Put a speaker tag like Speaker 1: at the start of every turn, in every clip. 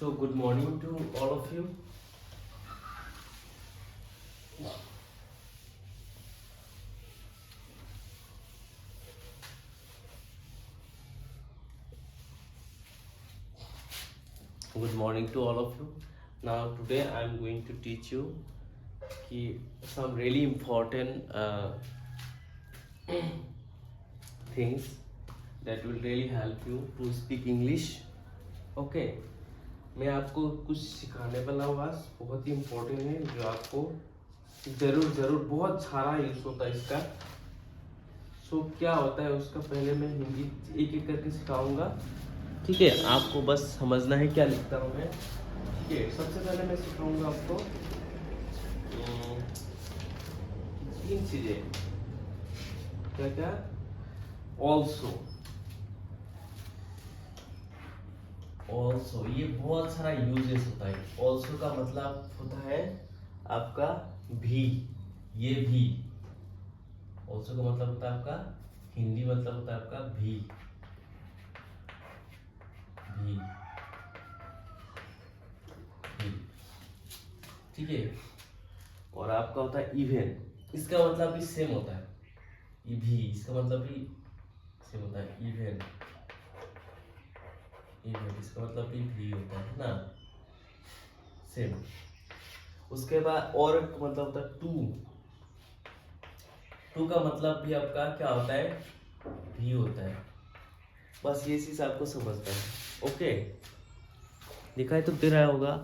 Speaker 1: So, good morning to all of you. Good morning to all of you. Now, today I am going to teach you some really important things that will really help you to speak English. Okay. मैं आपको कुछ सिखाने वाला हूँ, बस बहुत ही important है जो आपको ज़रूर बहुत सारा यूज़ होता है इसका। सो क्या होता है उसका पहले मैं हिंदी एक एक करके सिखाऊंगा, ठीक है। आपको बस समझना है क्या लिखता हूँ मैं, ठीक है। सबसे पहले मैं सिखाऊंगा आपको तीन चीज़ें, क्या क्या। ऑल्सो ऑल्सो ये बहुत सारा यूजेस होता है। ऑल्सो का मतलब होता है आपका भी, ये भी। ऑल्सो का मतलब होता है आपका हिंदी मतलब होता है आपका भी, भी, भी, ठीक है। और आपका होता है इवन, इसका मतलब भी सेम होता है। ये भी इसका मतलब भी सेम होता है। इवन, इवन इसका मतलब भी होता है ना, सेम। उसके बाद और एक मतलब होता है टू। टू का मतलब भी आपका क्या होता है, भी होता है। बस ये चीज आपको समझना है, ओके। दिखाई तो दे रहा होगा,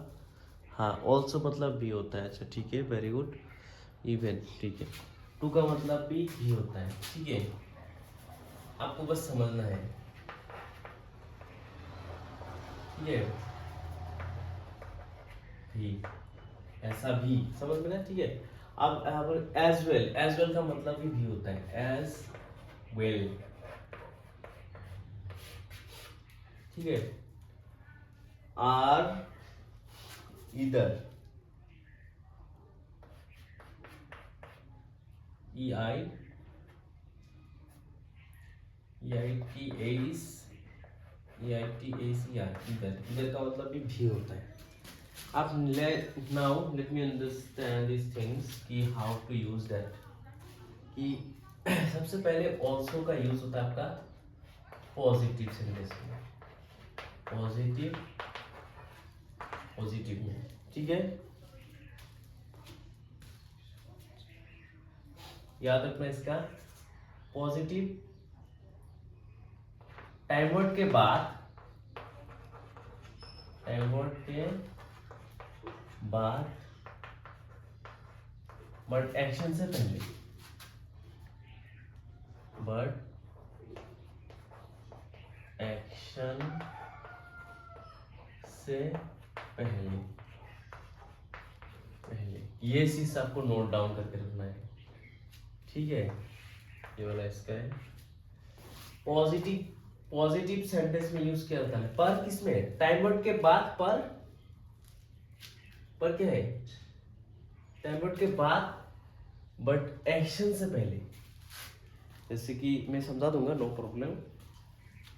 Speaker 1: हाँ। ऑल्सो मतलब भी होता है, अच्छा ठीक है, वेरी गुड। इवन, ठीक है। टू का मतलब भी होता है, ठीक है। आपको बस समझना है, ठीक है। भी, ऐसा भी समझ में ना, ठीक है। अब यहाँ पर एज वेल, एज वेल का मतलब भी होता है, एज वेल, ठीक है। Or, either, E I, E I T S, E I T S E R, either. Either का मतलब भी होता है। अब now let me understand this things कि हाउ टू यूज दैट। कि सबसे पहले ऑल्सो का यूज होता है आपका पॉजिटिव सेंटेंस में, पॉजिटिव, पॉजिटिव में, ठीक है। याद रखना इसका, पॉजिटिव टाइम वर्ड के बाद, टाइम वर्ड के बाद बट एक्शन से पहले, बट एक्शन से पहले, पहले ये चीज आपको नोट डाउन करके रखना है, ठीक है। ये वाला इसका है। पॉजिटिव, पॉजिटिव सेंटेंस में यूज किया जाता है पर, किसमें, टाइम वर्ड के बाद पर क्या है, टाइम वर्ड के बाद बट एक्शन से पहले। जैसे कि मैं समझा दूंगा, नो प्रॉब्लम,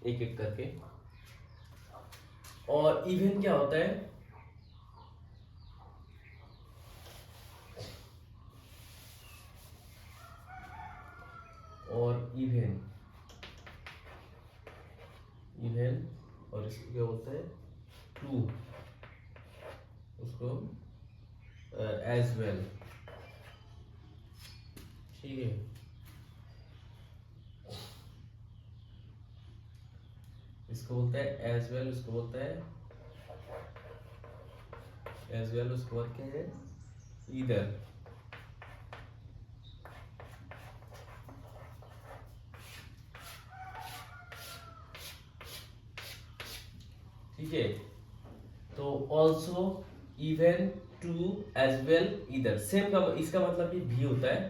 Speaker 1: एक एक करके। और इवन क्या होता है, और इवन, इवन और इसको क्या बोलते हैं, टू, उसको एज वेल, ठीक है। इसको बोलते हैं एज वेल, उसको बोलते हैं एज वेल, उसको बोलते हैं इधर, ठीक है। तो also, even, too, as well, इधर, सेम का इसका मतलब भी होता है,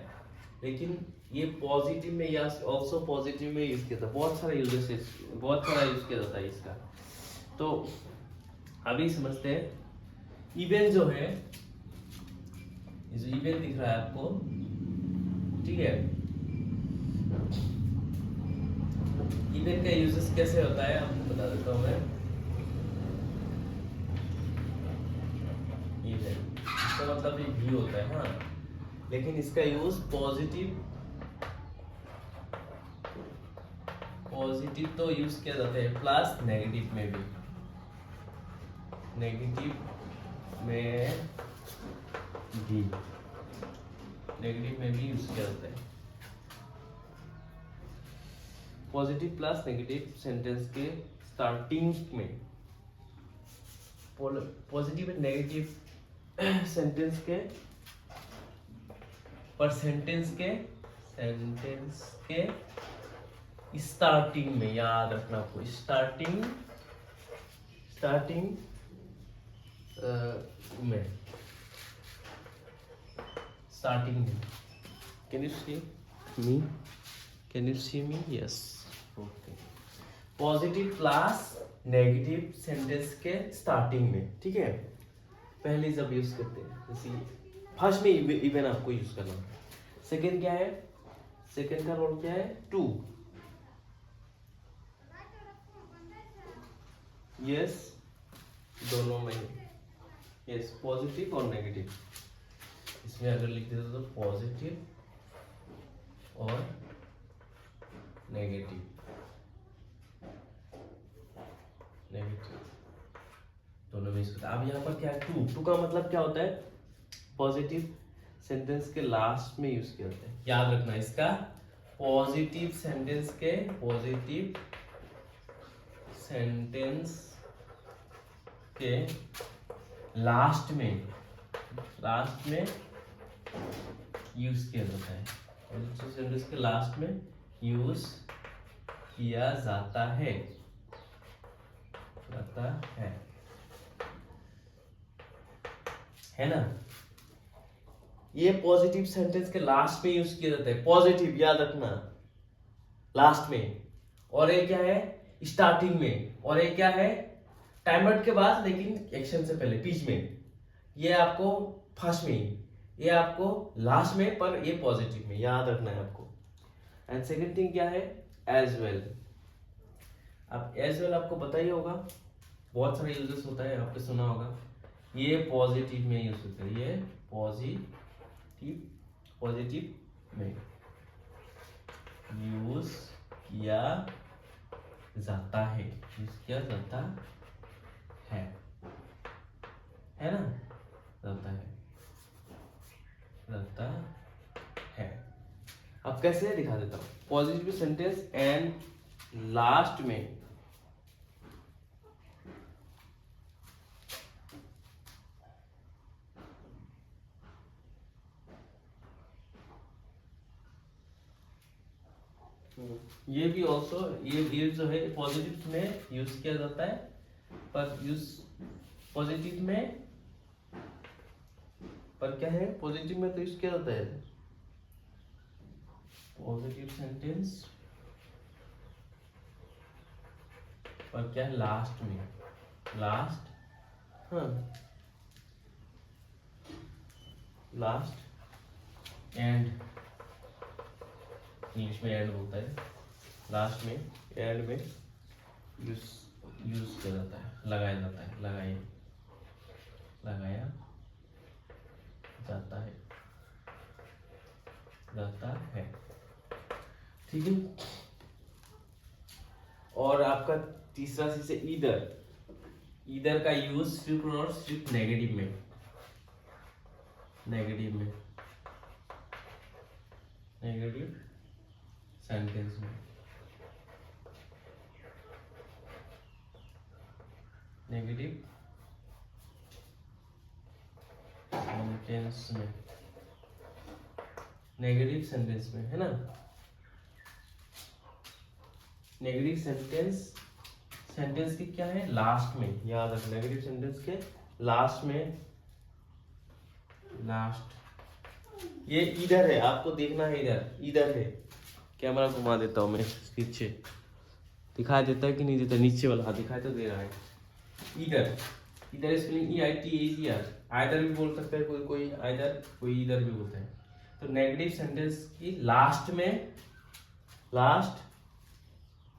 Speaker 1: लेकिन ये पॉजिटिव में या ऑल्सो पॉजिटिव में यूज किया जाता है। बहुत सारा यूजेस, बहुत सारा यूज किया जाता है इसका। तो अभी समझते हैं। इवन जो है, ये जो इवन दिख रहा है आपको, ठीक है। इवन का यूजेस कैसे होता है आपको बता देता हूं मैं। इसका मतलब ये भी होता है, हाँ, लेकिन इसका यूज पॉजिटिव तो यूज किया जाता है, प्लस नेगेटिव में भी, नेगेटिव में भी यूज किया जाता है। पॉजिटिव प्लस नेगेटिव सेंटेंस के स्टार्टिंग में, पॉजिटिव एंड नेगेटिव सेंटेंस के पर सेंटेंस के स्टार्टिंग में, याद रखना आपको, स्टार्टिंग में can you see me yes, okay, positive plus negative sentence के स्टार्टिंग में, ठीक है, पहले जब यूज करते हैं, जैसे फर्स्ट में इवन आपको यूज करना है। सेकंड क्या है, सेकंड का रोल क्या है, टू, यस, दोनों में, यस, पॉजिटिव और नेगेटिव। इसमें अगर लिख देते तो पॉजिटिव और नेगेटिव दोनों में यूज करते हैं। अब यहाँ पर क्या है, टू का मतलब क्या होता है, पॉजिटिव सेंटेंस के लास्ट में यूज किया जाता है, याद रखना इसका, पॉजिटिव सेंटेंस के लास्ट में यूज किया जाता है, पॉजिटिव सेंटेंस के लास्ट में यूज किया जाता है, है ना। ये पॉजिटिव सेंटेंस के लास्ट में यूज किया जाता है, पॉजिटिव याद रखना, लास्ट में, और ये क्या है, स्टार्टिंग में, और ये क्या है, टाइम वर्ड के बाद लेकिन एक्शन से पहले, बीच में। ये आपको फर्स्ट में, ये आपको लास्ट में, पर ये पॉजिटिव में, याद रखना है आपको। एंड सेकंड थिंग क्या है, एज वेल। अब एज वेल आपको पता ही होगा, बहुत सारे यूजेस होता है, आपने सुना होगा, ये पॉजिटिव में यूज होता है, ये पॉजिटिव में यूज किया जाता है, है ना, जाता है। अब कैसे दिखा देता हूं, पॉजिटिव सेंटेंस एंड लास्ट में ये भी ऑल्सो, ये जो है पॉजिटिव में यूज किया जाता है, पर पॉजिटिव में, पर क्या है, पॉजिटिव में तो यूज किया जाता है, पॉजिटिव सेंटेंस, पर क्या है, लास्ट में, लास्ट एंड, इंग्लिश में एंड बोलता है, लास्ट में, एंड में यूज किया जाता है, लगाया जाता है, लगाया जाता है, ठीक है। और आपका तीसरा चीज है ईदर का यूज सिर्फ और सिर्फ नेगेटिव में, नेगेटिव सेंटेंस में, नेगेटिव सेंटेंस में, है ना। नेगेटिव सेंटेंस की क्या है, लास्ट में, याद रखना, नेगेटिव सेंटेंस के लास्ट में, ये इधर है, आपको देखना है, इधर है, कैमरा घुमा देता हूं मैं पीछे, दिखाई देता है कि नहीं देता, नीचे वाला दिखाई तो दे रहा है, इधर स्पेलिंग EITHER, आइदर भी बोल सकते हैं, कोई आइदर, कोई इधर भी बोलते हैं। तो नेगेटिव सेंटेंस की लास्ट में,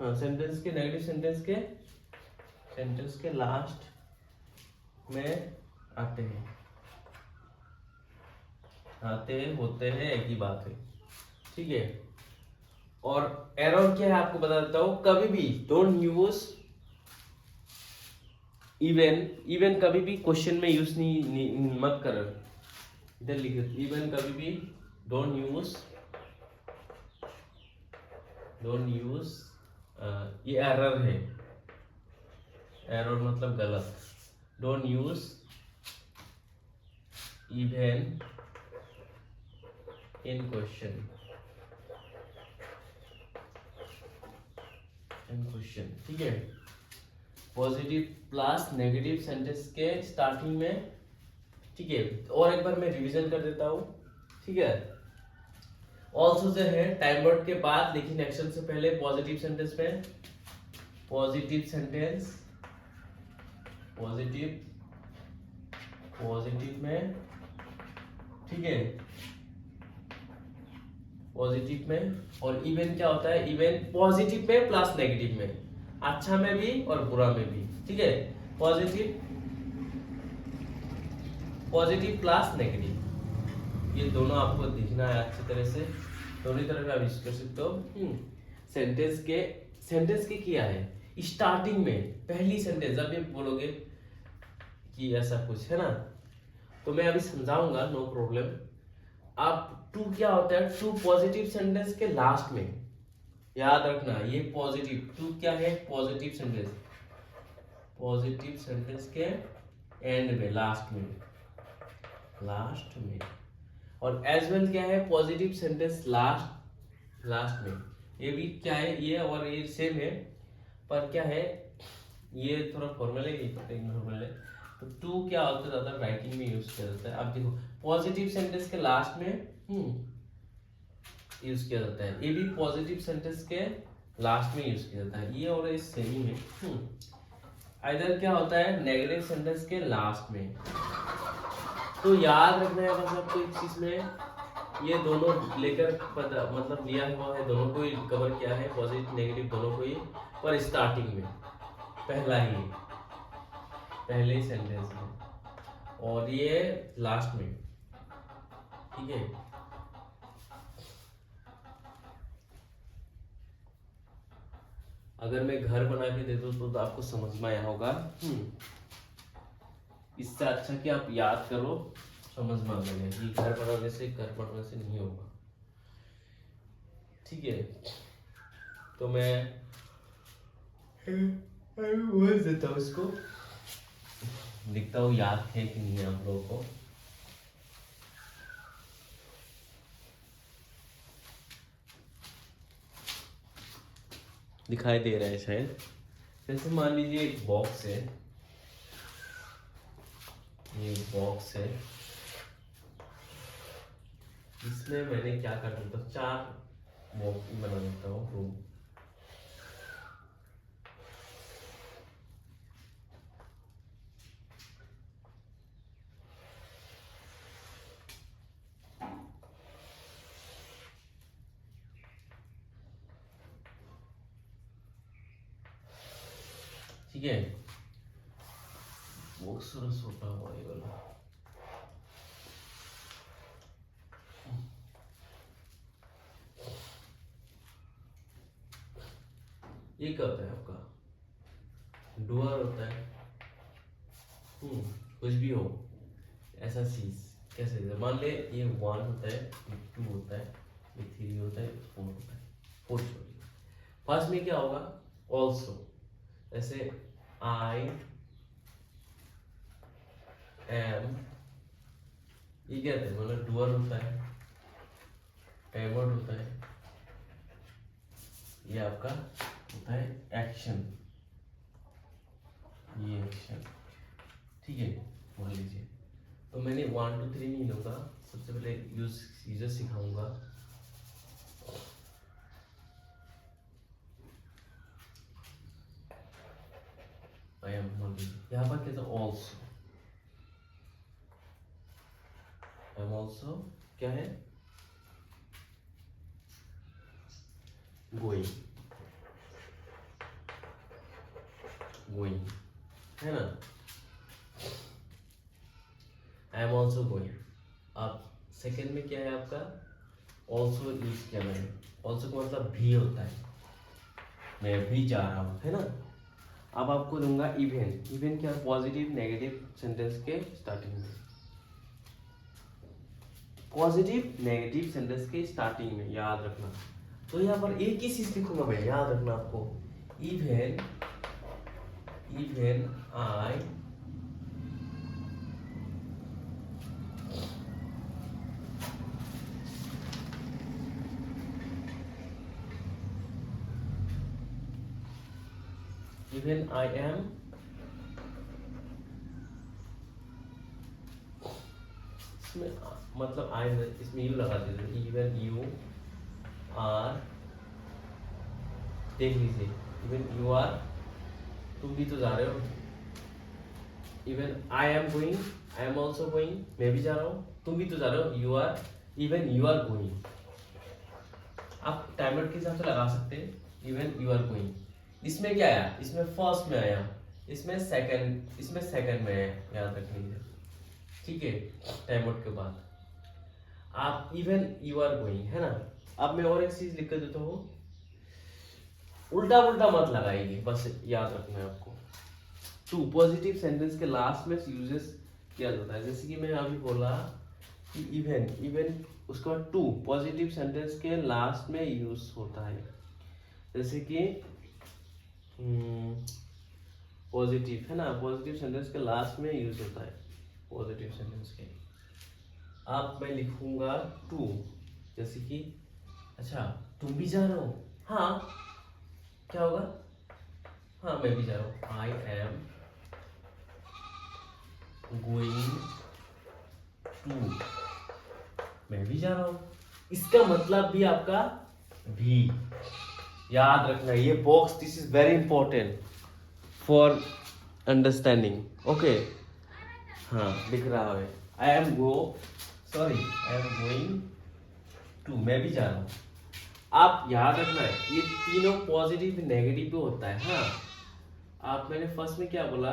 Speaker 1: सेंटेंस के, नेगेटिव सेंटेंस के लास्ट में आते हैं, आते होते हैं, एक ही बात है। ठीक है, और एरर क्या है आपको बता देता हूं, कभी भी डोंट यूज इवन। इवन कभी भी क्वेश्चन में यूज नहीं मत करो। इधर लिखो इवन कभी भी डोंट यूज, डोंट यूज। ये एरर है, एरर मतलब गलत। Don't use even in question, in question. ठीक है, पॉजिटिव प्लस नेगेटिव सेंटेंस के स्टार्टिंग में। ठीक है, और एक बार मैं रिवीजन कर देता हूँ। ठीक है, ऑल्सो जो है टाइम वर्ड के बाद लेकिन एक्शन से पहले पॉजिटिव सेंटेंस में, पॉजिटिव सेंटेंस, पॉजिटिव, पॉजिटिव में। ठीक है, पॉजिटिव में। और इवन क्या होता है, इवन पॉजिटिव में प्लस नेगेटिव में, अच्छा में भी और बुरा में भी। ठीक है, पॉजिटिव, पॉजिटिव प्लस नेगेटिव, ये दोनों आपको दिखना है अच्छी तरह से। दोनों तरह का यूज कर सकते हो। सेंटेंस के क्या है, स्टार्टिंग में पहली सेंटेंस जब ये बोलोगे कि ऐसा कुछ है ना, तो मैं अभी समझाऊंगा, नो प्रॉब्लम। अब टू क्या होता है, टू पॉजिटिव सेंटेंस के लास्ट में, याद रखना ये पॉजिटिव टू क्या है, पॉजिटिव सेंटेंस, पॉजिटिव सेंटेंस के एंड में, लास्ट में, लास्ट में। और एज वेल क्या है, पॉजिटिव सेंटेंस लास्ट, लास्ट में। ये भी क्या है, ये और ये सेम है, पर क्या है, ये थोड़ा फॉर्मल है, ये इनफॉर्मल है। तो टू क्या होता है, ज्यादा राइटिंग में यूज किया जाता है। अब देखो पॉजिटिव सेंटेंस के लास्ट में यूज किया जाता है, ये भी पॉजिटिव सेंटेंस के लास्ट में यूज किया जाता है, ये और इस सेमी में। इधर क्या होता है, नेगेटिव सेंटेंस के लास्ट में। तो याद रखना है बस आपको एक चीज में, ये दोनों लेकर पता मतलब लिया हुआ है, दोनों को ही कवर किया है, पॉजिटिव नेगेटिव दोनों को ही, पर स्टार्टिंग में पहला ही, पहले ही सेंटेंस में, और ये लास्ट में। ठीक है, अगर मैं घर बना के दे दूं तो आपको समझ में आया होगा। इससे अच्छा कि आप याद करो, समझ में आ जाएगा कि घर बनाने से नहीं होगा। ठीक है, तो मैं बोल देता हूँ इसको, लिखता हूँ, याद है कि नहीं आप लोगों को। दिखाई दे रहा है शायद। जैसे मान लीजिए एक बॉक्स है, ये बॉक्स है, इसमें मैंने क्या कर देता हूँ, 4 बॉक्स बना देता हूँ रूम। ठीक है, बॉक्स थोड़ा छोटा हुआ ये वाला। ये क्या होता है आपका, डोर होता है। कुछ भी हो ऐसा चीज, कैसे मान ले ये 1 होता है, ये 2 होता है, ये 3 होता है, 4 होता है, 4 सॉरी। फर्स्ट में क्या होगा, ऑल्सो, जैसे आई एम, ये क्या होता है, मतलब डुअर होता है, एवर्ड होता है, ये आपका होता है एक्शन, ये एक्शन। ठीक है, मान लीजिए, तो मैंने 1 2 3 नहीं लूंगा, सबसे पहले यूजर सिखाऊंगा। आई एम, यहाँ पर कहता हूँ ऑल्सो, आई एम ऑल्सो क्या है, गोइंग, गोइंग है ना, आई एम ऑल्सो गोइंग। अब सेकेंड में क्या है आपका, ऑल्सो यूज किया मैंने। ऑल्सो का मतलब भी होता है, मैं भी जा रहा हूँ, है ना। अब आपको दूंगा इवन। इवन क्या, पॉजिटिव नेगेटिव सेंटेंस के स्टार्टिंग में, पॉजिटिव नेगेटिव सेंटेंस के स्टार्टिंग में, याद रखना। तो यहाँ पर एक ही चीज लिखूंगा मैं, याद रखना आपको। इवन आई एम, इसमें मतलब आई, इसमें यू लगा दीजिए। इवन यू आर, देख लीजिए, इवन यू आर, तुम भी तो जा रहे हो। Even I am going, I am also going, मैं भी जा रहा हूँ, तुम भी तो जा रहे हो। You are, even you are going. आप टाइमर के हिसाब से लगा सकते हैं, इवन यू आर गोइंग। इसमें क्या आया, इसमें फर्स्ट में आया, इसमें सेकंड में आया, याद रख लीजिए, ठीक है। टाइम आउट के बाद आप इवन यू आर गोइंग, है ना। अब मैं और एक चीज लिख कर देता हूँ, उल्टा पुल्टा मत लगाइए, बस याद रखना है आपको। टू पॉजिटिव सेंटेंस के लास्ट में यूजेस किया जाता है, जैसे कि मैं अभी बोला कि इवन उसके बाद टू पॉजिटिव सेंटेंस के लास्ट में यूज होता है, जैसे कि पॉजिटिव, है ना, पॉजिटिव सेंटेंस के लास्ट में यूज होता है, पॉजिटिव सेंटेंस के। अब मैं लिखूंगा टू, जैसे कि अच्छा तुम भी जा रहे हो, हाँ क्या होगा, हाँ मैं भी जा रहा हूँ। आई एम गोइंग टू, मैं भी जा रहा हूँ। इसका मतलब भी आपका भी, याद रखना ये box, this is very important for understanding, okay. हाँ दिख रहा है, आई एम गोइंग टू, मैं भी जा रहा हूँ। आप याद रखना है ये तीनों पॉजिटिव नेगेटिव पे होता है, हाँ। आप, मैंने फर्स्ट में क्या बोला,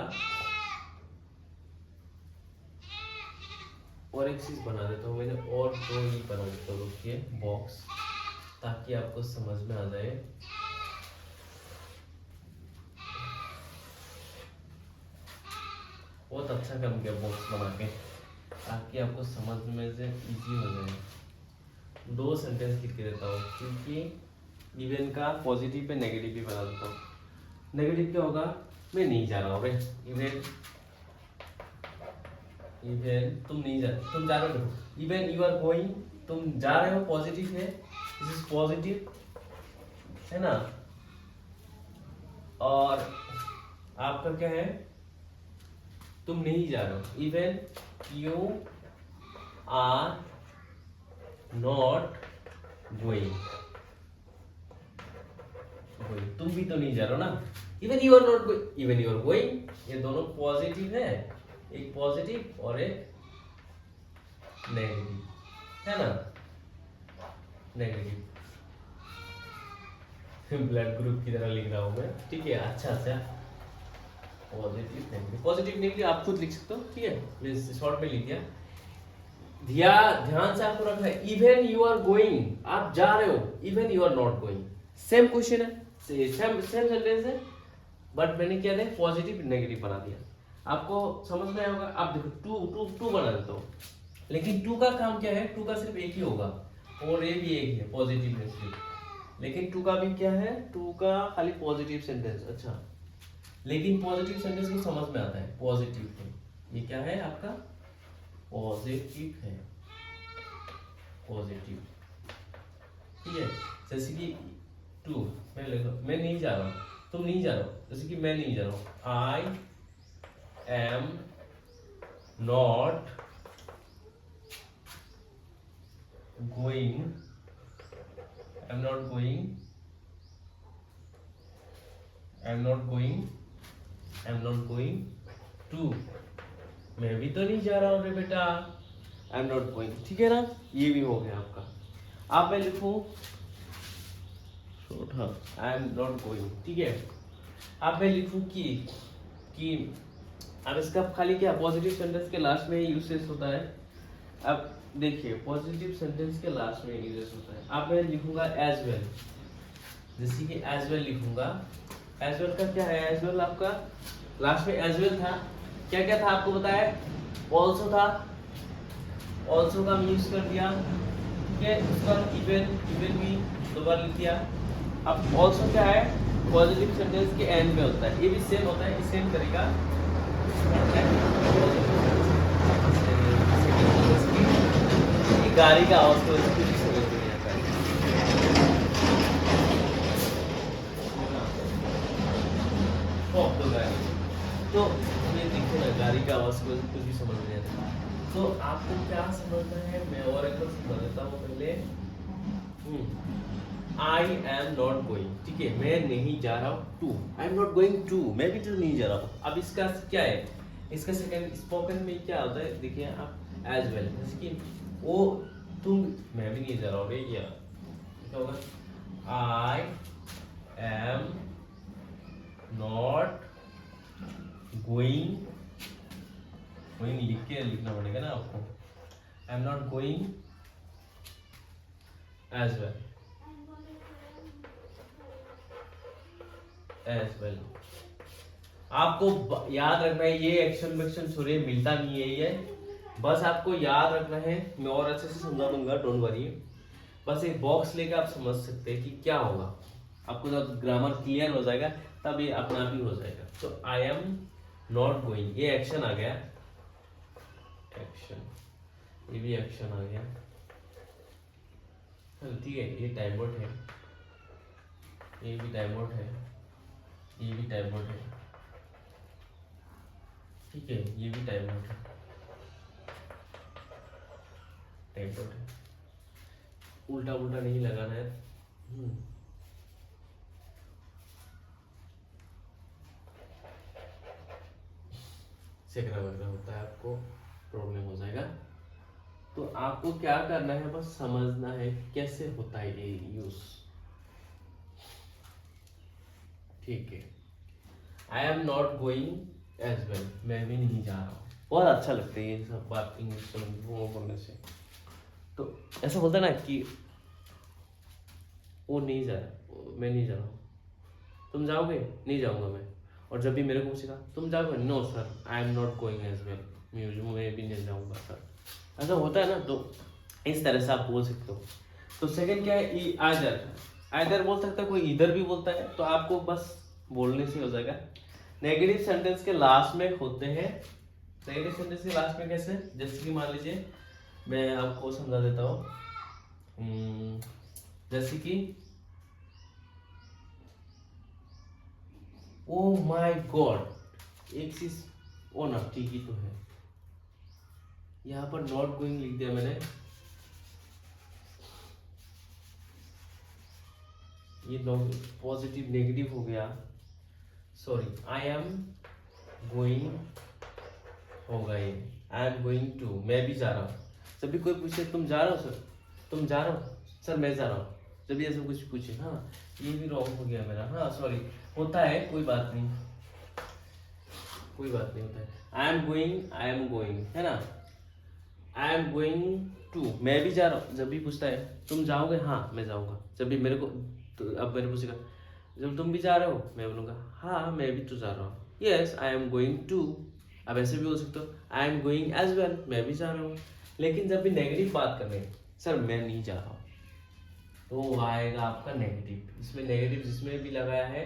Speaker 1: और एक चीज बना देता हूँ मैंने, और दो ही बना देता हूँ, रुकिए, बॉक्स, ताकि आपको समझ में आ जाए। बहुत अच्छा काम किया बॉक्स बना के, ताकि आपको समझ में से इजी हो जाए। दो सेंटेंस लिख के देता हूँ, क्योंकि इवन का पॉजिटिव पे नेगेटिव भी बना देता हूँ। नेगेटिव क्या होगा, मैं नहीं जा रहा हूँ भाई, इवन तुम नहीं जा, तुम जा रहे हो। इवन यू आर गोइंग, तुम जा रहे हो, पॉजिटिव है, दिस इज पॉजिटिव, है ना। और आपका क्या है, तुम नहीं जा रहे हो। Even you are not going, तुम भी तो नहीं जा रहे हो ना। Even you are not going, even you are going, ये दोनों पॉजिटिव है, एक पॉजिटिव और एक नेगेटिव, है ना, नेगेटिव। ब्लड ग्रुप की तरह लिख रहा हूं मैं, ठीक है। अच्छा पॉजिटिव नेगेटिव आप खुद लिख सकते हो, ठीक है, मैं शॉर्ट में लिख दिया। ध्यान से आपको रखना है, इवन यू आर गोइंग, आप जा रहे हो, even you are not going, same question है, सेम सेंटेंस है, बट मैंने क्या दिया, पॉजिटिव नेगेटिव बना दिया। आपको समझ में आया होगा। आप देखो टू बना देता हूँ, लेकिन टू का काम क्या है, टू का सिर्फ एक ही होगा, और ये भी एक है, पॉजिटिव नेगेटिव। लेकिन टू का भी क्या है, टू का खाली पॉजिटिव सेंटेंस, अच्छा। लेकिन पॉजिटिव सेंटेंस को समझ में आता है, पॉजिटिव है, ये क्या है आपका, पॉजिटिव है, पॉजिटिव, ठीक है। जैसे कि टू, मैं नहीं जा रहा हूँ, तुम नहीं जा रहे हो, जैसे कि मैं नहीं जा रहा हूँ, I am not going, I am not going, I am not going, I am not going too, मैं भी तो नहीं जा रहा हूँ रे बेटा, आई एम नॉट गोइंग, ठीक है ना। ये भी हो गया आपका। आप मैं लिखूं आई एम नॉट गोइंग, ठीक है। अब मैं लिखूं कि अब इसका खाली क्या, पॉजिटिव सेंटेंस के लास्ट में यूसेज होता है। अब देखिए पॉजिटिव सेंटेंस के लास्ट में यूज होता है। अब मैं लिखूंगा एज वेल, जैसे कि एज वेल लिखूंगा। एज वेल का क्या है, एज वेल आपका लास्ट में एज वेल था, क्या क्या था आपको बताया, ऑल्सो था, ऑल्सो का यूज कर दिया, ठीक है। उसका इवन, इवन भी दो बार लिख दिया। अब ऑल्सो क्या है, पॉजिटिव सेंटेंस के एंड में होता है, ये भी सेम होता है, सेम तरीका। गाड़ी का आवाज तो कुछ समझ नहीं आता है। तो गाड़ी, तो ये देखो ना, गाड़ी का आवाज को कुछ भी समझ नहीं आता। तो आपको क्या समझना है, मैं और एक बार समझा देता हूँ पहले। आई एम नॉट गोइंग, ठीक है, मैं नहीं जा रहा हूँ too, I am not going too, मैं भी तो नहीं जा रहा हूँ। अब इसका क्या है, इसका सेकंड स्पोकन में क्या होता है, देखिए आप एज वेल, जैसे कि वो तुम, मैं भी नहीं जा रहा हूँ, क्या होगा, I am not going, going लिख के लिखना पड़ेगा ना आपको, I am not going as well, as well. आपको याद रखना है, ये एक्शन वेक्शन छोड़िए, मिलता नहीं है ये, बस आपको याद रखना है। मैं और अच्छे से समझा दूंगा, डोंट वरी। बस एक बॉक्स लेके आप समझ सकते हैं कि क्या होगा। आपको जब ग्रामर क्लियर हो जाएगा तब ये अपना आप ही हो जाएगा। तो आई एम नॉट गोइंग, ये एक्शन आ गया, एक्शन, ये भी एक्शन आ गया, ठीक है। ये टाइम आउट है, ये भी टाइम आउट है, ये भी टाइम आउट है, ठीक है, ये भी टाइम आउट है, टाइम आउट है, उल्टा उल्टा नहीं लगाना है। सेकरा वगैरह होता है, आपको प्रॉब्लम हो जाएगा। तो आपको क्या करना है, बस समझना है कैसे होता है ये यूज, ठीक है। I am not going as well, मैं भी नहीं जा रहा हूँ। बहुत अच्छा लगता है ये सब बात इंग्लिश बोलने से। तो ऐसा बोलता है ना कि वो नहीं जा रहा, मैं नहीं जा रहा हूँ, तुम जाओगे, नहीं जाऊंगा मैं। और जब भी मेरे को पूछेगा तुम जाओगे, no sir I am not going as well, मैं भी नहीं जाऊंगा सर, ऐसा होता है ना। तो इस तरह से आप बोल सकते हो। तो सेकंड क्या है, आइदर, आइदर बोल सकता है, कोई इधर भी बोलता है, तो आपको बस बोलने से हो जाएगा। नेगेटिव सेंटेंस के लास्ट में होते हैं, नेगेटिव सेंटेंस के लास्ट में कैसे, जैसे कि मान लीजिए मैं आपको समझा देता हूँ, जैसे कि ओ माय गॉड, एक चीज, ओ ना ठीक ही तो है, यहाँ पर नॉट गोइंग लिख दिया मैंने, ये पॉजिटिव नेगेटिव हो गया, सॉरी, आई एम गोइंग होगा ये, आई एम गोइंग टू, मैं भी जा रहा हूँ। जब भी कोई पूछे तुम जा रहे हो सर, तुम जा रहे हो सर, मैं जा रहा हूँ, जब भी ऐसा कुछ पूछे, हाँ ये भी रॉन्ग हो गया मेरा, हाँ सॉरी, होता है, कोई बात नहीं, कोई बात नहीं, होता है। आई एम गोइंग, है ना, आई एम गोइंग टू, मैं भी जा रहा हूँ। जब भी पूछता है तुम जाओगे, हाँ मैं जाऊंगा। जब भी मेरे को, तो अब मेरे पूछेगा जब तुम भी जा रहे हो, मैं बोलूंगा हाँ मैं भी तो जा रहा हूँ, yes I am going too. अब ऐसे भी बोल सकते हो, I am going as well, मैं भी जा रहा हूँ। लेकिन जब भी नेगेटिव बात करनी है, सर मैं नहीं जा रहा हूँ, तो आएगा आपका नेगेटिव। इसमें नेगेटिव जिसमें भी लगाया है,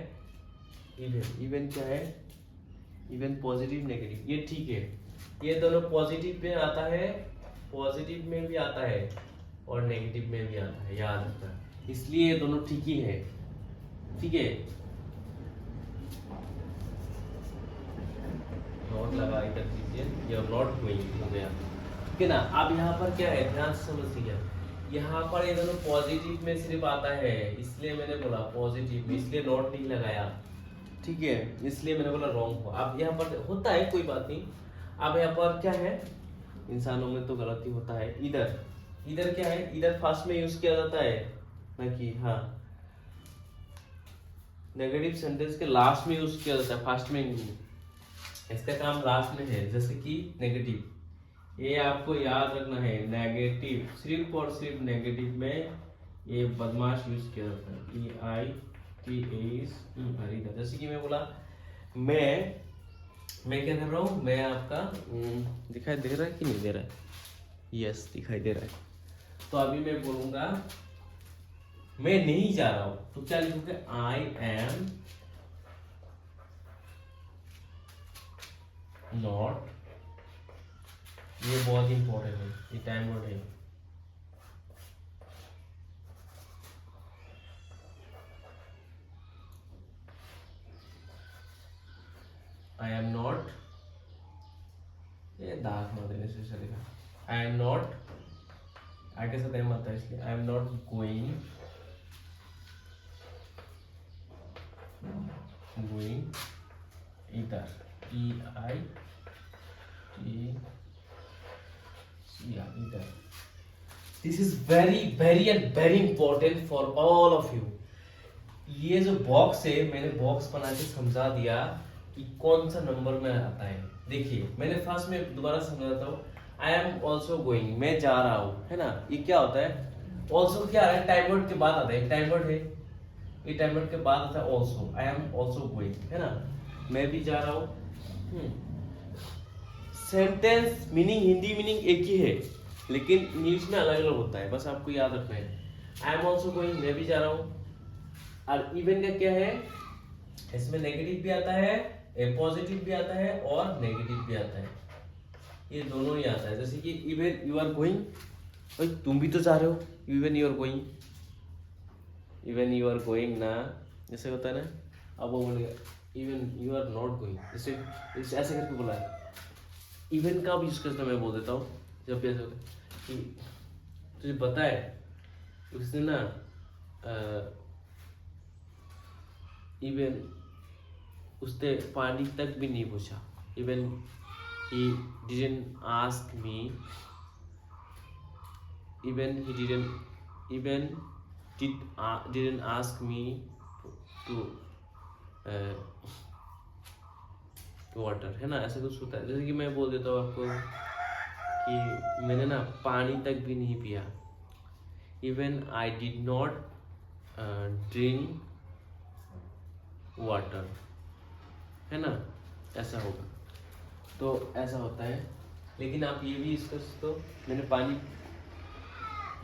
Speaker 1: इवन, इवन क्या है, इवन पॉजिटिव नेगेटिव, ये ठीक है, ये दोनों पॉजिटिव में आता है, पॉजिटिव में भी आता है और नेगेटिव में भी आता है, याद रखना, इसलिए ये दोनों ठीक ही है, ठीक है। नॉट लगा इधर दीजिए, ये नॉट गोइंग हो गया, ठीक है ना। अब यहाँ पर क्या है, ध्यान से समझिए, यहाँ पर ये दोनों पॉजिटिव में सिर्फ आता है, इसलिए मैंने बोला पॉजिटिव में, इसलिए नॉट नहीं लगाया, ठीक है, इसलिए मैंने बोला रॉन्ग हुआ। अब यहाँ पर होता है, कोई बात नहीं। अब यहाँ पर क्या है, इंसानों में तो गलती होता है। इधर, इधर क्या है, इधर फर्स्ट में यूज किया जाता है ना, कि हाँ नेगेटिव सेंटेंस के लास्ट में यूज किया जाता है, फर्स्ट में नहीं, इसका काम लास्ट में है। जैसे कि नेगेटिव, ये आपको याद रखना है, नेगेटिव, सिर्फ और सिर्फ नेगेटिव में ये बदमाश यूज किया जाता है। EITAS जैसे कि मैं बोला, मैं क्या कर रहा हूँ, मैं आपका दिखाई दे रहा है कि नहीं दे रहा है? यस, दिखाई दे रहा है। तो अभी मैं बोलूंगा मैं नहीं जा रहा हूं, तो क्या लिखोगे? आई एम नॉट। ये बहुत इंपॉर्टेंट है, ये टाइम वर्ड है। आई एम नॉट, ये दाग मत देने से चलेगा। आई एम नॉट, आई के साथ एम आता है इसलिए आई एम नॉट गोइंग इधर। इधर। This is very very and very important for all of you. ये जो बॉक्स है, मैंने बॉक्स बना के समझा दिया कि कौन सा नंबर में आता है। देखिए, मैंने फर्स्ट में दोबारा समझाता हूँ। आई एम ऑल्सो गोइंग, मैं जा रहा हूँ, है ना। ये क्या होता है? ऑल्सो क्या है? टाइम वर्ड के बाद आता है, टाइम वर्ड है, ये टाइम वर्ड के बाद आता है also. I am also going, है ना, मैं भी जा रहा हूँ। सेंटेंस मीनिंग, हिंदी मीनिंग एक ही है, लेकिन इंग्लिश में अलग अलग होता है, बस आपको याद रखना है। आई एम ऑल्सो गोइंग, मैं भी जा रहा हूँ। और इवन का क्या है? इसमें नेगेटिव भी आता है, पॉजिटिव भी आता है और नेगेटिव भी आता है, ये दोनों ही आता है। जैसे कि इवन यू आर गोइंग, भाई तुम भी तो जा रहे हो, even you are going, even you are going ना, जैसे होता है ना। अब वो बोलेगा even you are not going, इसे ऐसे करके बोला है। इवन का भी यूज करता मैं बोल देता हूँ जब भी ऐसा होता है कि तुझे पता है उसने ना इवन उसने पानी तक भी नहीं पूछा। Even he didn't ask me, didn't ask me to water, है ना, ऐसा कुछ होता है। जैसे कि मैं बोल देता हूँ आपको कि मैंने ना पानी तक भी नहीं पिया। Even I did not drink water, है ना, ऐसा होगा। तो ऐसा होता है। लेकिन आप ये भी इसको तो मैंने पानी,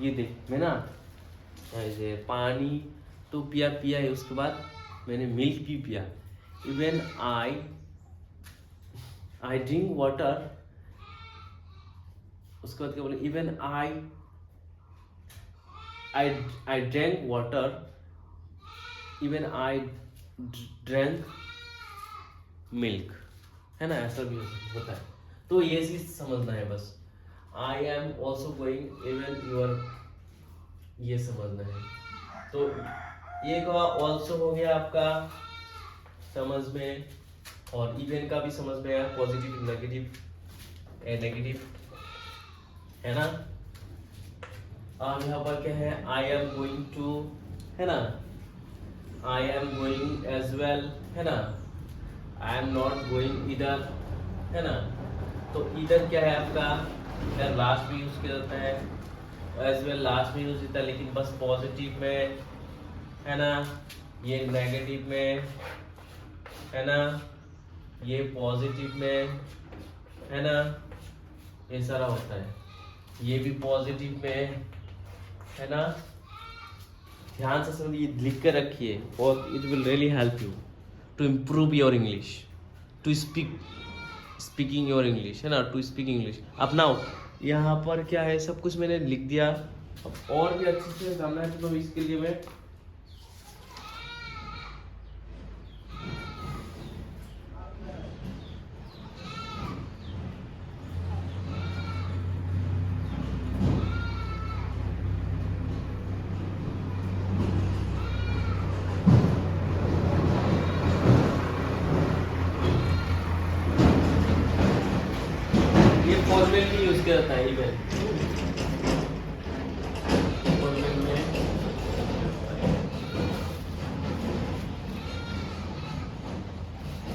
Speaker 1: ये देख मैं ना ऐसे पानी तो पिया है, उसके बाद मैंने मिल्क भी पिया। इवन आई ड्रिंक वाटर, उसके बाद क्या बोले? Even I drank water, even I drank milk, है ना, ऐसा भी होता है। तो ये चीज समझना है बस। I am also going, even your, ये समझना है। तो ये का ऑल्सो हो गया आपका समझ में, और इवन का भी समझ में आया, पॉजिटिव नेगेटिव, है ना। अब यहाँ पर क्या है? आई एम गोइंग टू, है ना, I am going as well, है ना, आई एम नॉट गोइंग इधर, है ना। तो इधर क्या है आपका? इधर लास्ट में यूज किया जाता है, एज वेल लास्ट में यूज होता है, लेकिन बस पॉजिटिव में, है ना, ये नेगेटिव में, है ना, ये पॉजिटिव में, है ना, ये सारा होता है। ये भी पॉजिटिव में, है ना। ध्यान से समझिए, लिख कर रखिए, और it will really help you to improve your English, to speaking your English, है ना, टू स्पीक इंग्लिश। अपनाओ। यहाँ पर क्या है, सब कुछ मैंने लिख दिया। अब और भी अच्छे से जानना है तो इसके लिए मैं फॉर्मेल भी यूज किया जाता है। इवन फॉर्मेल में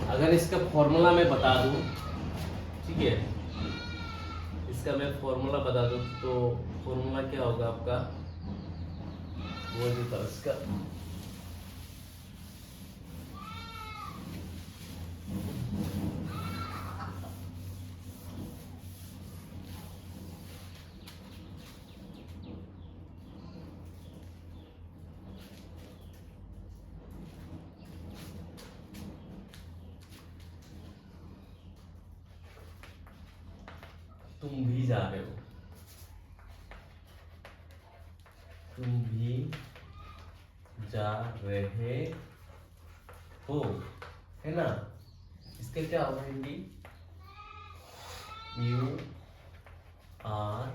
Speaker 1: अगर इसका फॉर्मूला मैं बता दूं, ठीक है, इसका मैं फॉर्मूला बता दूं तो फॉर्मूला क्या होगा आपका, वो देता हूं इसका। तुम भी जा रहे हो, तुम भी जा रहे हो, है ना। इसका क्या होगा Hindi, you are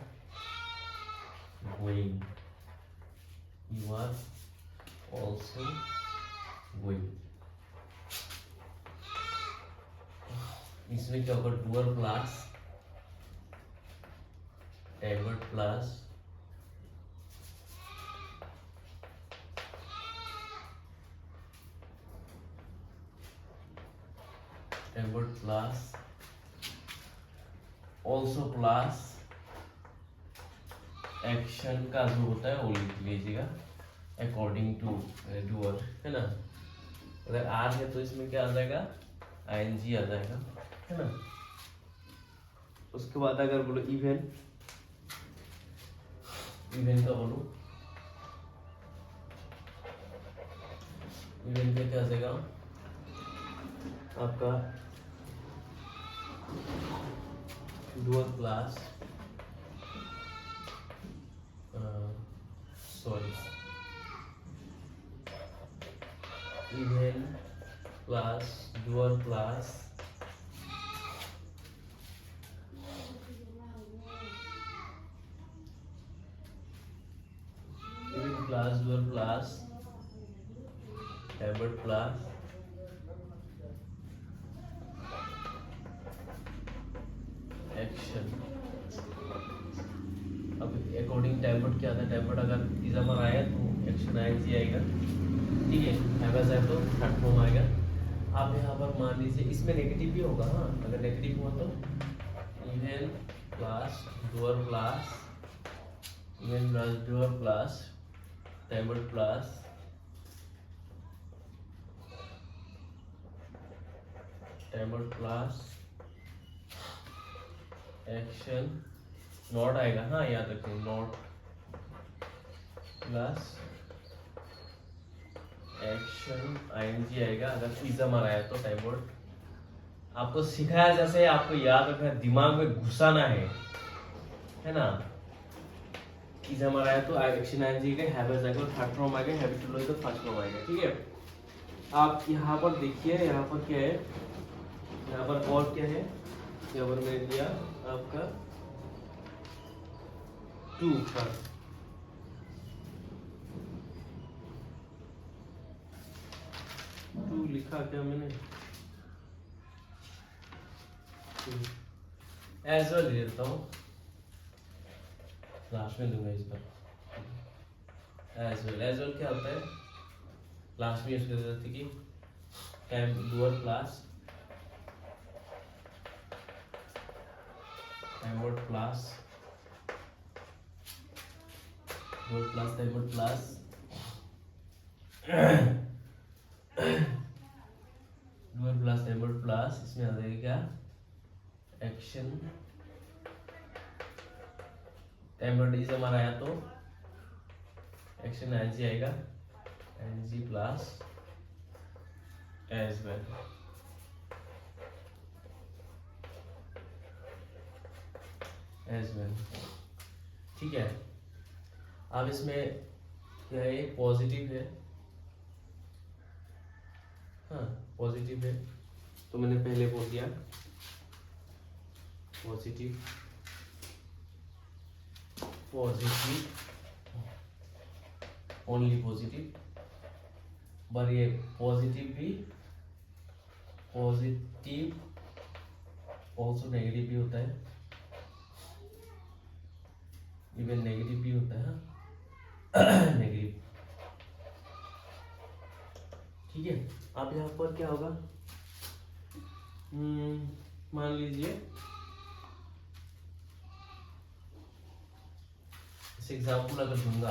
Speaker 1: going, you are also going. इसमें क्या होगा, doer plus adverb plus adverb plus also plus action का जो होता है वो लिख लीजिएगा अकॉर्डिंग टू डूअर, है ना। अगर आर है तो इसमें क्या आ जाएगा, आईएनजी आ जाएगा, है ना। उसके बाद अगर बोलो इवेंट, इवेंट का बोलो, इवेंट का क्या आ जाएगा आपका, doer plus sorry event plus doer plus event plus doer plus adverb plus action. अब अकॉर्डिंग टेम्पर्ड क्या आता है, टेम्पर्ड अगर इजामर आया तो एक्शन आईएनजी आएगा, ठीक है। हैवेज है तो थर्ड फॉर्म आएगा। आप यहाँ पर मान लीजिए इसमें नेगेटिव भी होगा, हाँ अगर नेगेटिव हुआ तो even plus doer plus even plus doer plus tempered plus tempered plus action, not आएगा, हाँ याद रखें, नॉट प्लस एक्शन आईएनजी आएगा अगर इज़मर आया तो टाइम वर्ड। आपको सिखाया जैसे आपको याद रखना, दिमाग में घुसाना है ना। इज़मर आया तो एक्शन आईएनजी का हैबिट आएगा, थर्ड फॉर्म आएगा, हैबिचुअल तो फर्स्ट फॉर्म आएगा, ठीक है। आप यहाँ पर देखिए, यहाँ पर क्या है, यहाँ पर और क्या है, यहाँ पर मैंने दिया आपका टू पर, टू लिखा क्या मैंने, एज वेल ले लेता हूँ, लास्ट में दूंगा इस पर। एज वेल क्या होता है, लास्ट में यूज कर देते कि time doer plus time word plus doer plus time word plus doer plus time word plus, इसमें आ जाएगा क्या, एक्शन टाइमवर्ड इज हमारा आया तो एक्शन एनजी आएगा, NG plus as well, as well, ठीक है। अब इसमें क्या है, पॉजिटिव है, हाँ पॉजिटिव है तो मैंने पहले बोल दिया पॉजिटिव, ओनली पॉजिटिव, पर ये पॉजिटिव भी, पॉजिटिव ऑल्सो नेगेटिव भी होता है, इवन नेगेटिव भी होता है, नेगेटिव, ठीक है। अब यहाँ पर क्या होगा, मान लीजिए जैसे एग्जाम्पल अगर दूंगा,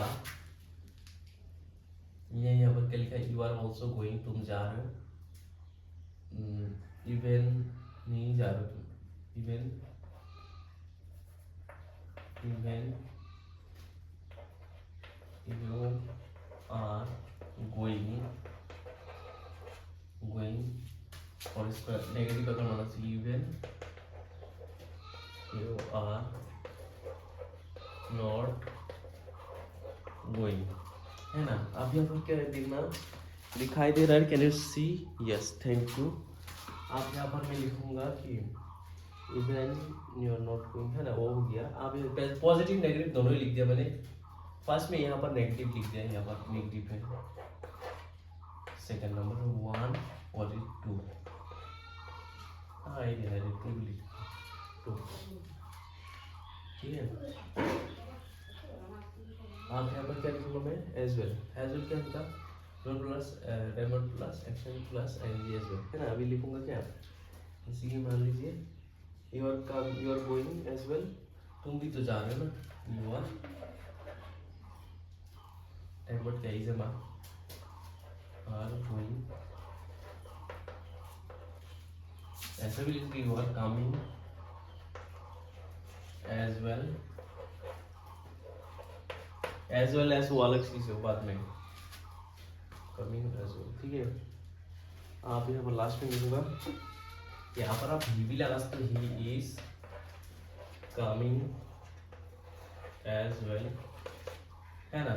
Speaker 1: ये यहाँ पर क्या लिखा है, यू आर ऑल्सो गोइंग, तुम जा रहे हो, इवन नहीं जा रहे हो तुम, even even you are going और इसका नेगेटिव अगर माना चाहिए, even you are not going, है ना। अब यहाँ पर क्या देखना दिखाई दे रहा है, can you see, yes thank you. आप यहाँ पर मैं लिखूंगा कि even you are not going, है ना, वो हो गया। आप पॉजिटिव नेगेटिव दोनों ही लिख दिया मैंने। फर्स्ट में यहाँ पर नेगेटिव लिख दिया, यहाँ पर नेगेटिव है, सेकंड नंबर 1 और 2, हाँ ये है 2 लिख 2, ठीक है। आप यहाँ पर क्या लिखूंगा मैं, एज वेल क्या होता, dot plus demote plus action plus ing as well, है ना। अभी लिखूंगा क्या, इसी के मान लीजिए you are going as well, तुम भी तो जा रहे हो ना, यू आर डेमोट क्या इज आर गोइंग, ऐसा भी लिखूंगा you are coming as well as वो अलग चीज है बाद में, कमिंग एज वेल, ठीक है। आप यहाँ पर लास्ट में लिखूंगा, यहाँ पर आप ही भी लगा सकते हो, he is coming as well, है ना,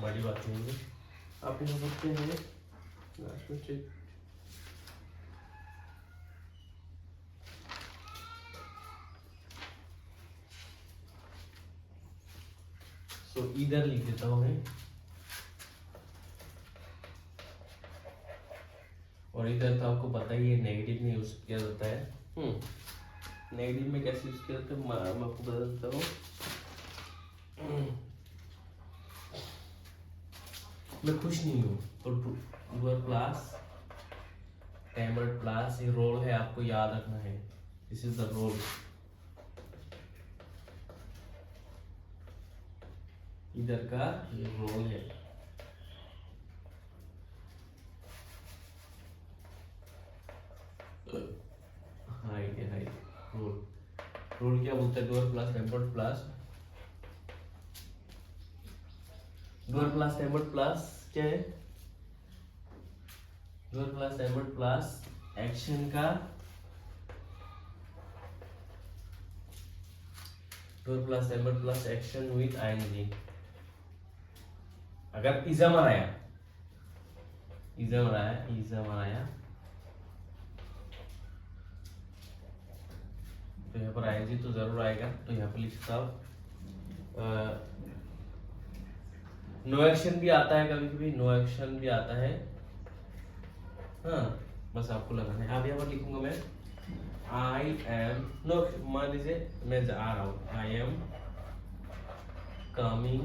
Speaker 1: बड़ी बात नहीं है। आप यहाँ पर क्या है लास्ट में चेक, तो इधर लिख देता हूँ मैं, और इधर तो आपको पता ही है नेगेटिव में यूज किया जाता है। नेगेटिव में कैसे यूज किया जाता है मैं आपको बता देता हूँ। मैं खुश नहीं हूँ तो डूअर प्लस टेम्पर्ड प्लस, ये रोल है, आपको याद रखना है, दिस इज द रोल, इधर का ये रोल है, हाइट है, हाइट रोल क्या बोलते हैं, doer plus tempered plus, doer plus tempered plus क्या है, doer plus tempered plus action का, doer plus tempered plus action with ING. अगर इज़म आया तो यहाँ पर आईएनजी तो जरूर आएगा, तो यहाँ पर लिखता हूँ। नो एक्शन भी आता है, कभी कभी नो एक्शन भी आता है, हाँ बस आपको लगाना है। अब यहाँ पर लिखूंगा मैं आई एम, नो मान लीजिए मैं जा रहा हूँ, I am coming,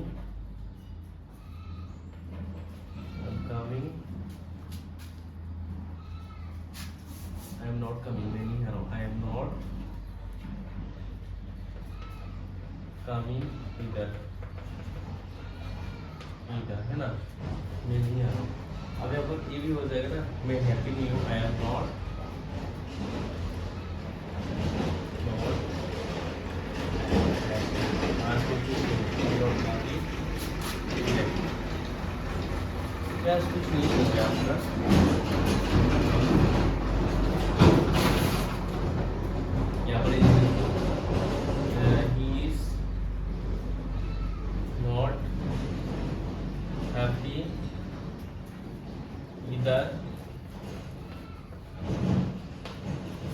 Speaker 1: I am not coming, मैं नहीं आ रहा हूँ, आई एम नॉट कमिंग इधर, है ना, मैं नहीं आ रहा हूँ। अब यहाँ पर ये भी हो जाएगा ना, मैं हैप्पी नहीं हूँ, आई एम नॉट कुछ नहीं हो गया आपका, यहाँ पर he is not happy either,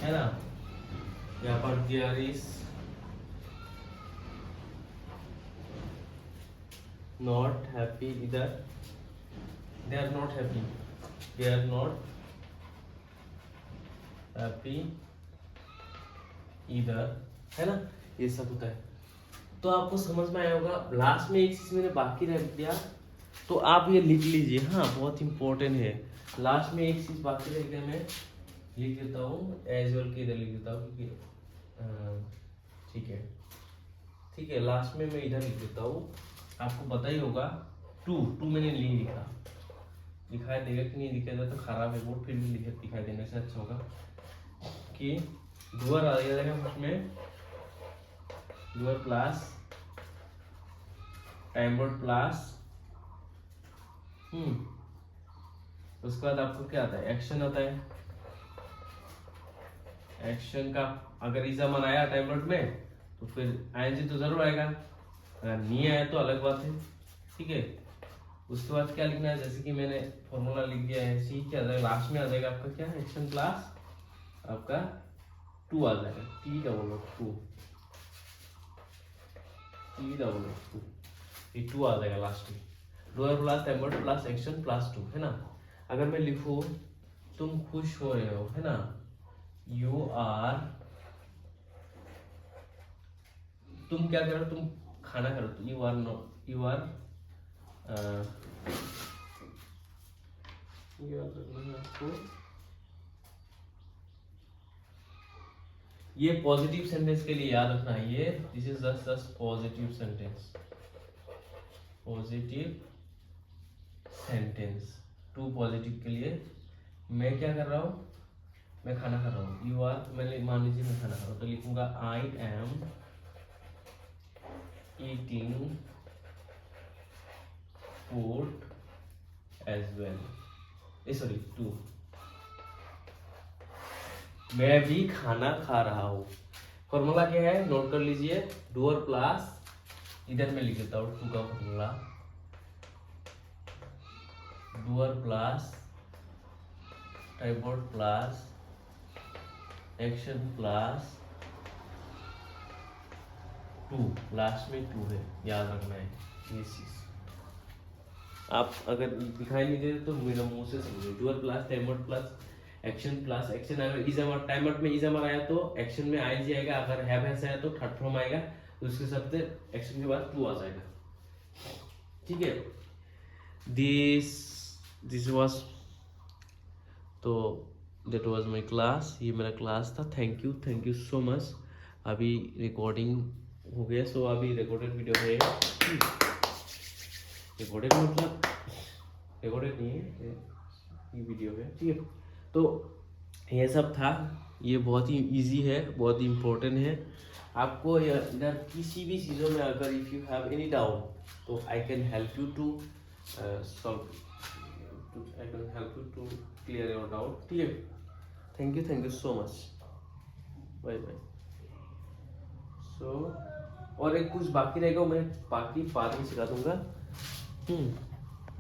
Speaker 1: है ना। यहाँ पर there is not happy either, they are not happy, they are not happy either, है ना, ये सब होता है। तो आपको समझ में आया होगा। लास्ट में एक चीज मैंने बाकी रख दिया, तो आप ये लिख लीजिए, हाँ बहुत इंपॉर्टेंट है। लास्ट में एक चीज बाकी रह गया, मैं लिख देता हूँ एज वेल के इधर लिख देता हूँ, क्योंकि ठीक है लास्ट में मैं इधर लिख देता हूँ आपको पता ही होगा, टू मैंने नहीं लिखा, दिखाई देगा कि नहीं दिखाई तो खराब है बोर्ड, फिर भी लिखे दिखाई देने से अच्छा होगा कि डूअर आ जाएगा उसमें, doer plus time word plus उसके बाद आपको क्या आता है, एक्शन आता है। एक्शन का अगर इज़ामन आया टाइम वर्ड में तो फिर आईएनजी तो जरूर आएगा, अगर नहीं आया तो अलग बात है, ठीक है। उसके बाद क्या लिखना है, जैसे कि मैंने फॉर्मूला लिख दिया है, सी क्या आ जाएगा लास्ट में आ जाएगा आपका क्या, एक्शन प्लस आपका टू आ जाएगा, T double two, T double two, ये टू आ जाएगा लास्ट में, doer plus time word plus action plus two, है ना। अगर मैं लिखूं तुम खुश हो रहे हो, है ना, यू आर, तुम क्या करो, तुम खाना खा रहे हो, you are no, you are आपको ये पॉजिटिव सेंटेंस के लिए याद रखना है, ये this is just positive sentence, positive sentence, to positive के लिए मैं क्या कर रहा हूँ, मैं खाना खा रहा हूँ, यू आर, मैंने मान लीजिए मैं खाना खा रहा हूँ तो लिखूंगा I am eating food as well, sorry too, मैं भी खाना खा रहा हूँ। फॉर्मूला क्या है, नोट कर लीजिए, डूअर प्लस, इधर मैं लिख देता हूँ टू का formula, doer plus time word plus action plus two, last में टू है, याद रखना है ये चीज। आप अगर दिखाई नहीं दे तो मेरा मुंह से समझो, doer plus time word plus action plus action, अगर इज़ामर टाइम वर्ड में इज़ामर आया तो एक्शन में आईजी आएगा, अगर हैव हैज आया तो थर्ड फॉर्म आएगा, तो उसके हिसाब से एक्शन के बाद टू आ जाएगा, ठीक है। दिस वाज, तो दैट वाज माय क्लास, ये मेरा क्लास था। Thank you so much. अभी रिकॉर्डिंग हो गया, सो अभी रिकॉर्डेड वीडियो है, रिकॉर्डेड मतलब रिकॉर्डेड नहीं है, ये वीडियो है, ठीक है। तो ये सब था, ये बहुत ही इजी है, बहुत ही इम्पोर्टेंट है। आपको इधर किसी भी चीज़ों में अगर if you have any doubt तो I can help you to solve, I can help you to clear your doubt, ठीक है। Thank you so much, bye bye. So और एक कुछ बाकी रहेगा, मैं बाकी बाद में सिखा दूंगा।